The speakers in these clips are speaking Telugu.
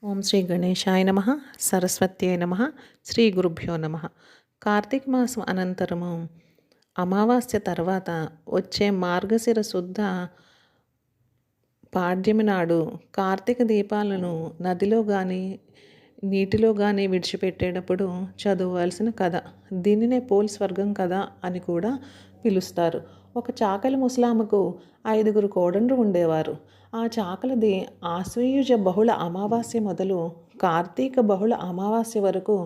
ఓం శ్రీ గణేశాయ నమ, సరస్వత్యై నమ, శ్రీ గురుభ్యో నమ. కార్తీక మాసం అనంతరము అమావాస్య తర్వాత వచ్చే మార్గశిర శుద్ధ పాడ్యమి నాడు కార్తీక దీపాలను నదిలో కానీ నీటిలో కానీ విడిచిపెట్టేటప్పుడు చదవవలసిన కథ. దీనినే పోలి స్వర్గం కథ అని కూడా పిలుస్తారు. ఒక చాకలి ముసలామకు 5 కోడళ్ళు ఉండేవారు. ఆ చాకలిది ఆశ్వయుజ బహుళ అమావాస్య మొదలు కార్తీక బహుళ అమావాస్య వరకు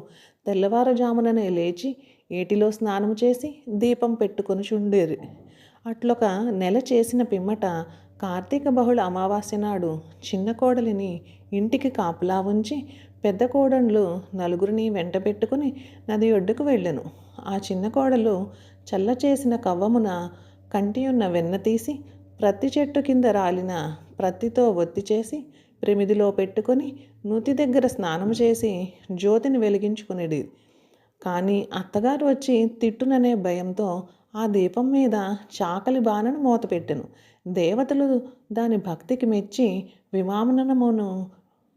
తెల్లవారుజాముననే లేచి ఏటిలో స్నానం చేసి దీపం పెట్టుకొని చుండేది. అట్లొక నెల చేసిన పిమ్మట కార్తీక బహుళ అమావాస్య నాడు చిన్న కోడలిని ఇంటికి కాపలా ఉంచి పెద్ద కోడళ్ళు నలుగురిని వెంట పెట్టుకుని నది ఒడ్డుకు వెళ్ళెను. ఆ చిన్న కోడలు చల్ల చేసిన కవ్వమున కంటియున్న వెన్న తీసి ప్రత్తి చెట్టు కింద రాలిన ప్రత్తితో ఒత్తి చేసి ప్రమిదిలో పెట్టుకొని నూతి దగ్గర స్నానం చేసి జ్యోతిని వెలిగించుకునేది. కానీ అత్తగారు వచ్చి తిట్టుననే భయంతో ఆ దీపం మీద చాకలి బాణను మూతపెట్టెను. దేవతలు దాని భక్తికి మెచ్చి విమానమును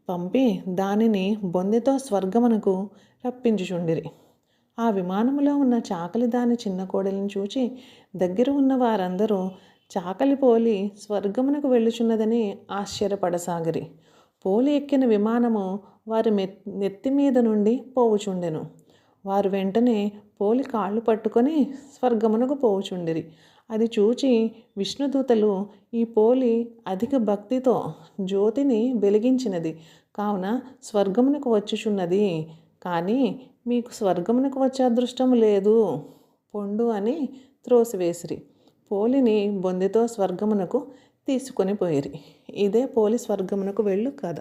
పంపి దానిని బొందెతో స్వర్గమునకు రప్పించుచుండిరి. ఆ విమానములో ఉన్న చాకలి దాని చిన్న కోడలిని చూచి దగ్గర ఉన్న వారందరూ చాకలి పోలి స్వర్గమునకు వెళ్ళుచున్నదని ఆశ్చర్యపడసాగిరి. పోలి ఎక్కిన విమానము వారి నెత్తి మీద నుండి పోవుచుండెను. వారు వెంటనే పోలి కాళ్ళు పట్టుకొని స్వర్గమునకు పోవుచుండిరి. అది చూచి విష్ణుదూతలు, ఈ పోలి అధిక భక్తితో జ్యోతిని వెలిగించినది కావున స్వర్గమునకు వచ్చుచున్నది, కానీ మీకు స్వర్గమునకు వచ్చే అదృష్టం లేదు, పొండు అని త్రోసివేసిరి. పోలిని బొందెతో స్వర్గమునకు తీసుకొని పోయిరి. ఇదే పోలి స్వర్గమునకు వెళ్ళు కథ.